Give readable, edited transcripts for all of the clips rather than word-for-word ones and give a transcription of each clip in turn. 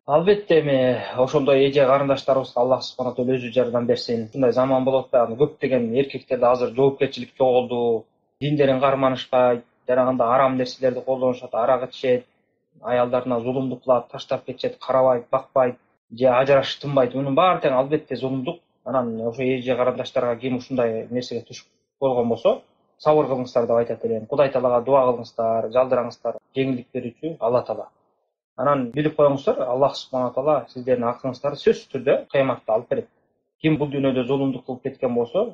Албетте эми ошондой эже карындаштарыбызга Аллах субхана таала өзү жардам берсин. Ушундай заман болуп атпайбы? Көптөгөн эркектерде азыр жоопкерчилик жоголду, диндерин карманышпайт, жанагындай арам нерселерди колдонушат, арак ичишет, аялдарына зулумдук кылат, таштап кетишет, карабайт, бакпайт, же ажырашыш тынбайт. Мунун баары тең албетте зулумдук. Анан ошо эже карындаштарга ким ушундай нерсеге туш болгон болсо, сабыр кылыңыздар деп айтат элем. Кудай Таалага дуа кылыңыздар, жалдыраңыздар, жеңилдик берүүчү Алла Таала. Анан билип коюңуздар, Аллах субхана таала сиздердин акыңыздарды сөзсүз түрдө кыяматта алып берет. Ким бул дүйнөдө зулумдук кылып кеткен болсо,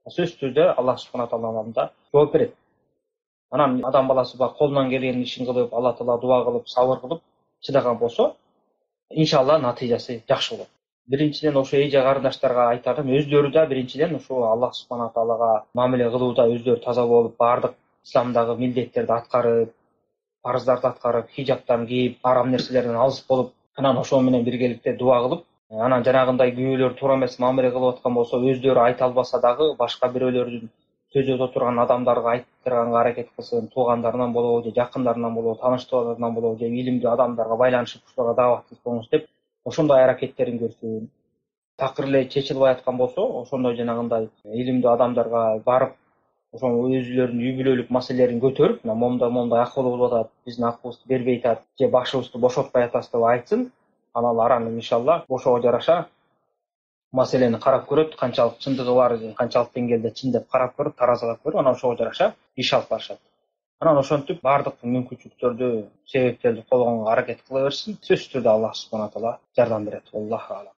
сөзсүз түрдө Аллах субхана таала алдында жооп берет. Анан адам баласы бар колунан келген ишин кылып, Алла Таала дуа кылып, сабыр кылып чыдаган болсо, иншалла натыйжасы жакшы болот. Биринчиден ошо эже карындаштарга айтарым, өздөрү да биринчиден ошо Аллах субхана таалага мамиле кылууда өздөрү таза болуп, баардык исламдагы милдеттерди аткарып, парыздарды аткарып, хижабтан кийип, арам нерселерден алыс болуп, анан ошо менен биргеликте дуа кылып, анан жанагындай күйөөлөр туура эмес мамиле кылып аткан болсо, өздөрү айта албаса дагы башка бирөөлөрдүн сөзү отурган адамдарга айттырганга аракет кылсын, туугандарынан болобу, же жакындарынан болобу, тааныштарынан болобу, же илимдүү адамдарга байланышып ушуларга даават кылып коюңуз деп, ошондой аракеттерин көрсүн. Такыр эле чечилбей аткан болсо, ошондой жанагындай илимдүү адамдарга барып, ошо өзүлөрүнүн үй бүлөлүк маселелерин көтөрүп, момундай акыбы болуп атат, биздин акыбызды бербей атат, же башыбызды бошотпай атасыз деп айтсын. Анан араны иншалла ошого жараша маселени карап көрөт, канчалык чындыгы бар, канчалык деңгээлде чын деп карап көрүп, таразылап көрүп, анан ошого жараша иш алып барышат. Анан ошентип баардык мүмкүнчүлүктөрдү, себептерди колгонго аракет кыла берсин. Сөзсүз түрдө Аллах субхана таала жардам берет. Аллаху алам.